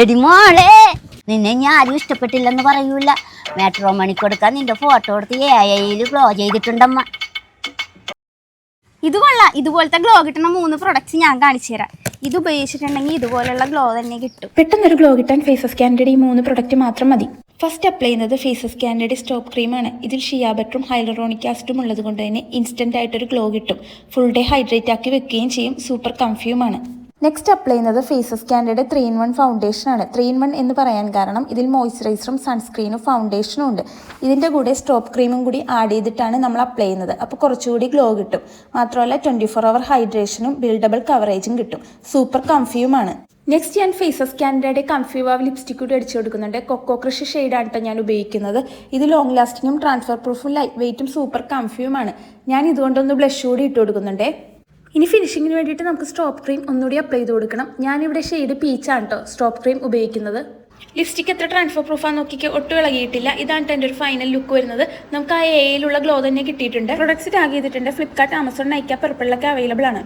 എടി മോളെ, നിന്നെ ഞാൻ ആരും ഇഷ്ടപ്പെട്ടില്ലെന്ന് പറയൂല. മാട്രിമോണി കൊടുക്കാൻ നിന്റെ ഫോട്ടോ എടുത്ത് AI ഗ്ലോ ചെയ്തിട്ടുണ്ടമ്മ. ഇത് കൊള്ളാം. ഇതുപോലത്തെ ഗ്ലോ കിട്ടുന്ന 3 പ്രൊഡക്ട്സ് ഞാൻ കാണിച്ചു തരാം. ഇത് ഉപയോഗിച്ചിട്ടുണ്ടെങ്കിൽ ഇതുപോലുള്ള ഗ്ലോ തന്നെ കിട്ടും. പെട്ടെന്നൊരു ഗ്ലോ കിട്ടാൻ ഫേസസ് ക്യാൻഡിയുടെ ഈ 3 പ്രൊഡക്റ്റ് മാത്രം മതി. ഫസ്റ്റ് അപ്ലൈ ചെയ്യുന്നത് ഫേസസ് ക്യാൻഡിയുടെ സ്റ്റോപ്പ് ക്രീമാണ്. ഇതിൽ ഷിയ ബട്ടറും ഹൈലറോണിക് ആസിഡും ഉള്ളത് കൊണ്ട് തന്നെ ഇൻസ്റ്റന്റ് ആയിട്ടൊരു ഗ്ലോ കിട്ടും. ഫുൾ ഡേ ഹൈഡ്രേറ്റ് ആക്കി വെക്കുകയും ചെയ്യും. സൂപ്പർ കംഫ്യൂമാണ്. നെക്സ്റ്റ് അപ്ലൈ ചെയ്യുന്നത് ഫേസസ് ക്യാൻഡിയുടെ 3-in-1 ഫൗണ്ടേഷൻ ആണ്. 3-in-1 എന്ന് പറയാൻ കാരണം ഇതിൽ മോയ്സ്ചറൈസറും സൺസ്ക്രീനും ഫൗണ്ടേഷനും ഉണ്ട്. ഇതിൻ്റെ കൂടെ സ്റ്റോപ്പ് ക്രീമും കൂടി ആഡ് ചെയ്തിട്ടാണ് നമ്മൾ അപ്ലൈ ചെയ്യുന്നത്. അപ്പോൾ കുറച്ചുകൂടി ഗ്ലോ കിട്ടും. മാത്രമല്ല 24 hour ഹൈഡ്രേഷനും ബിൽഡബിൾ കവറേജും കിട്ടും. സൂപ്പർ കംഫ്യൂമാണ്. നെക്സ്റ്റ് ഞാൻ ഫേസസ് ക്യാൻഡിയുടെ കംഫ്യൂ വാവ് ലിപ്സ്റ്റിക് കൂടി അടിച്ചു കൊടുക്കുന്നുണ്ട്. കൊക്കോ ക്രഷ് ഷെയ്ഡാണ് കേട്ടോ ഞാൻ ഉപയോഗിക്കുന്നത്. ഇത് ലോങ് ലാസ്റ്റിങ്ങും ട്രാൻസ്ഫർ പ്രൂഫും ലൈറ്റ് വെയ്റ്റും സൂപ്പർ കംഫ്യൂമാണ്. ഞാൻ ഇതുകൊണ്ടൊന്ന് ബ്ലഷ് കൂടി ഇട്ട് കൊടുക്കുന്നുണ്ട്. ഇനി ഫിനിഷിങ്ങിന് വേണ്ടിയിട്ട് നമുക്ക് സ്റ്റോപ്പ് ക്രീം ഒന്നുകൂടി അപ്ലൈ ചെയ്ത് കൊടുക്കണം. ഞാനിവിടെ ഷെയ്ഡ് പീച്ചാണ് കേട്ടോ സ്റ്റോപ്പ് ക്രീം ഉപയോഗിക്കുന്നത്. ലിപ്സ്റ്റിക് എത്ര ട്രാൻസ്ഫർ പ്രൂഫാന്ന് നോക്കിക്ക് ഒട്ടും ഇളകിയിട്ടില്ല. ഇതാണ് എൻ്റെ ഒരു ഫൈനൽ ലുക്ക് വരുന്നത്. നമുക്ക് ആ AI യിലുള്ള ഗ്ലോ തന്നെ കിട്ടിയിട്ടുണ്ട്. പ്രൊഡക്ട്സ് ടാഗ് ചെയ്തിട്ടുണ്ട്. ഫ്ലിപ്കാർട്ട്, ആമസോൺ, നൈക്ക, പർപ്പിളിലൊക്കെ അവൈലബിൾ ആണ്.